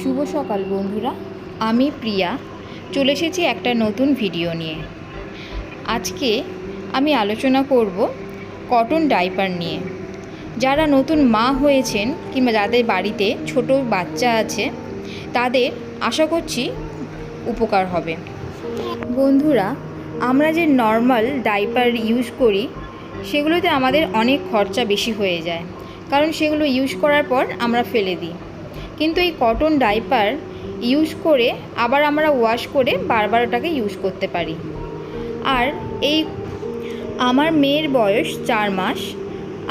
শুভ সকাল বন্ধুরা, আমি প্রিয়া চলে এসেছি একটা নতুন ভিডিও নিয়ে। আজকে আমি আলোচনা করব কটন ডাইপার নিয়ে। যারা নতুন মা হয়েছেন কিংবা যাদের বাড়িতে ছোট বাচ্চা আছে তাদের আশা করছি উপকার হবে। বন্ধুরা, আমরা যে নর্মাল ডাইপার ইউজ করি সেগুলোতে আমাদের অনেক খরচা বেশি হয়ে যায়, কারণ সেগুলো ইউজ করার পর আমরা ফেলে দিই। কিন্তু এই কটন ডাইপার ইউজ করে আবার আমরা ওয়াশ করে বারবার ওটাকে ইউজ করতে পারি। আর এই আমার মেয়ের বয়স 4 মাস,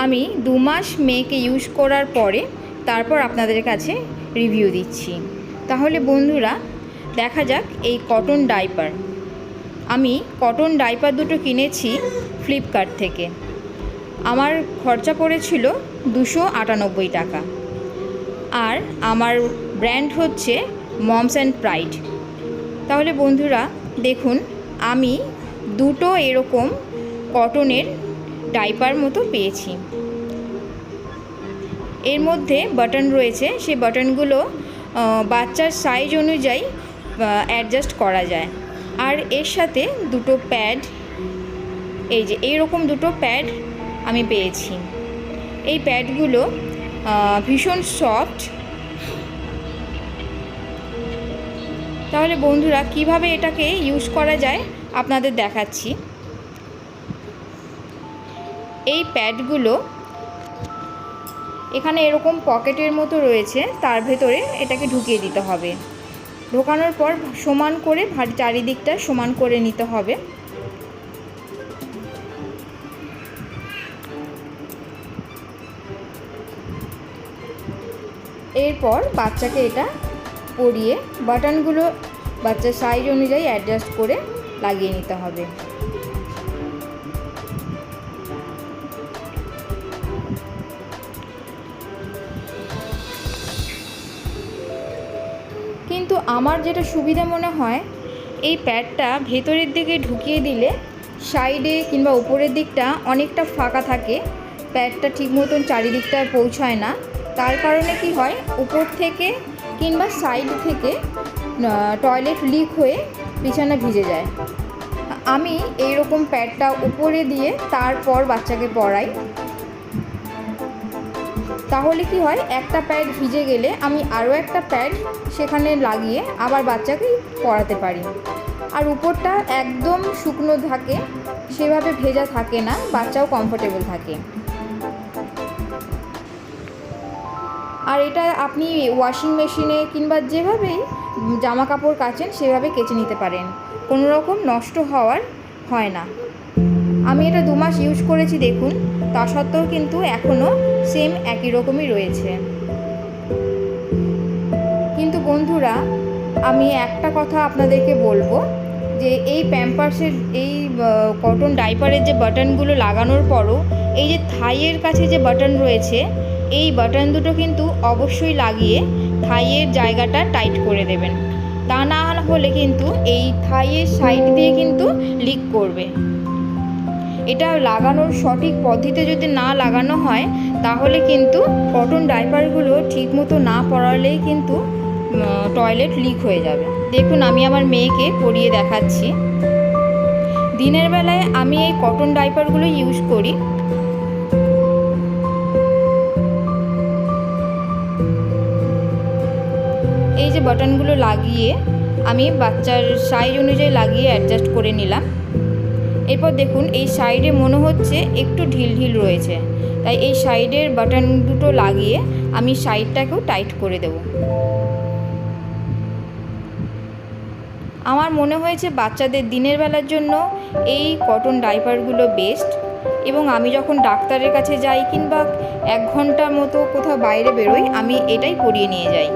আমি 2 মাস মেয়েকে ইউজ করার পরে তারপর আপনাদের কাছে রিভিউ দিচ্ছি। তাহলে বন্ধুরা দেখা যাক এই কটন ডাইপার। আমি কটন ডাইপার দুটো কিনেছি ফ্লিপকার্ট থেকে। আমার খরচা পড়েছিল 298 টাকা। আর আমার ব্র্যান্ড হচ্ছে মমস অ্যান্ড প্রাইড। তাহলে বন্ধুরা দেখুন, আমি দুটো এরকম কটনের ডাইপার মতো পেয়েছি। এর মধ্যে বাটন রয়েছে, সেই বাটনগুলো বাচ্চার সাইজ অনুযায়ী অ্যাডজাস্ট করা যায়। আর এর সাথে দুটো প্যাড, এই যে এইরকম দুটো প্যাড আমি পেয়েছি। এই প্যাডগুলো ভীষণ সফট। তাহলে বন্ধুরা কিভাবে এটাকে ইউজ করা যায় আপনাদের দেখাচ্ছি। এই প্যাডগুলো এখানে এরকম পকেটের মতো রয়েছে, তার ভেতরে এটাকে ঢুকিয়ে দিতে হবে। ঢোকানোর পর সমান করে চারিদিকটা সমান করে নিতে হবে। এরপর বাচ্চাকে এটা পরিয়ে বাটনগুলো বাচ্চার সাইজ অনুযায়ী অ্যাডজাস্ট করে লাগিয়ে নিতে হবে। কিন্তু আমার যেটা সুবিধা মনে হয়, এই প্যাডটা ভেতরের দিকে ঢুকিয়ে দিলে সাইডে কিংবা উপরের দিকটা অনেকটা ফাঁকা থাকে, প্যাডটা ঠিক মতন চারিদিকটা পৌঁছায় না। তার কারণে কি হয়, উপর থেকে কিংবা সাইড থেকে টয়লেট লিক হয়ে বিছানা ভিজে যায়। আমি এইরকম প্যাডটা উপরে দিয়ে তারপর বাচ্চাকে পরাই। তাহলে কি হয়, একটা প্যাড ভিজে গেলে আমি আরও একটা প্যাড সেখানে লাগিয়ে আবার বাচ্চাকে পরাতে পারি। আর উপরটা একদম শুকনো থাকে, সেভাবে ভেজা থাকে না, বাচ্চাও কমফোর্টেবল থাকে। আর এটা আপনি ওয়াশিং মেশিনে কিংবা যেভাবেই জামা কাপড় কাচেন সেভাবে কেচে নিতে পারেন, কোনো রকম নষ্ট হওয়ার হয় না। আমি এটা 2 মাস ইউজ করেছি দেখুন, তা সত্ত্বেও কিন্তু এখনও সেম একই রকমই রয়েছে। কিন্তু বন্ধুরা আমি একটা কথা আপনাদেরকে বলবো, যে এই প্যাম্পার্সের এই কটন ডাইপারের যে বাটনগুলো লাগানোর পরও এই যে থাইয়ের কাছে যে বাটন রয়েছে, এই বাটন দুটো কিন্তু অবশ্যই লাগিয়ে থাইয়ের জায়গাটা টাইট করে দেবেন। তা না হলে কিন্তু এই থাইয়ের সাইড দিয়ে কিন্তু লিক করবে। এটা লাগানোর সঠিক পদ্ধতিতে যদি না লাগানো হয় তাহলে কিন্তু কটন ডাইপারগুলো ঠিকমতো না পরালেই কিন্তু টয়লেট লিক হয়ে যাবে। দেখুন আমি আমার মেয়েকে পরিয়ে দেখাচ্ছি। দিনের বেলায় আমি এই কটন ডাইপারগুলো ইউজ করি। এই যে বাটনগুলো লাগিয়ে আমি বাচ্চার সাইজ অনুযায়ী লাগিয়ে অ্যাডজাস্ট করে নিলাম। এরপর দেখুন এই সাইডে মনে হচ্ছে একটু ঢিল ঢিল রয়েছে, তাই এই সাইডের বাটন দুটো লাগিয়ে আমি সাইডটাকেও টাইট করে দেব। আমার মনে হয়েছে বাচ্চাদের দিনের বেলার জন্য এই কটন ডাইপারগুলো বেস্ট। এবং আমি যখন ডাক্তারের কাছে যাই কিংবা 1 ঘন্টার মতো কোথাও বাইরে বেরোই, আমি এটাই পরিয়ে নিয়ে যাই।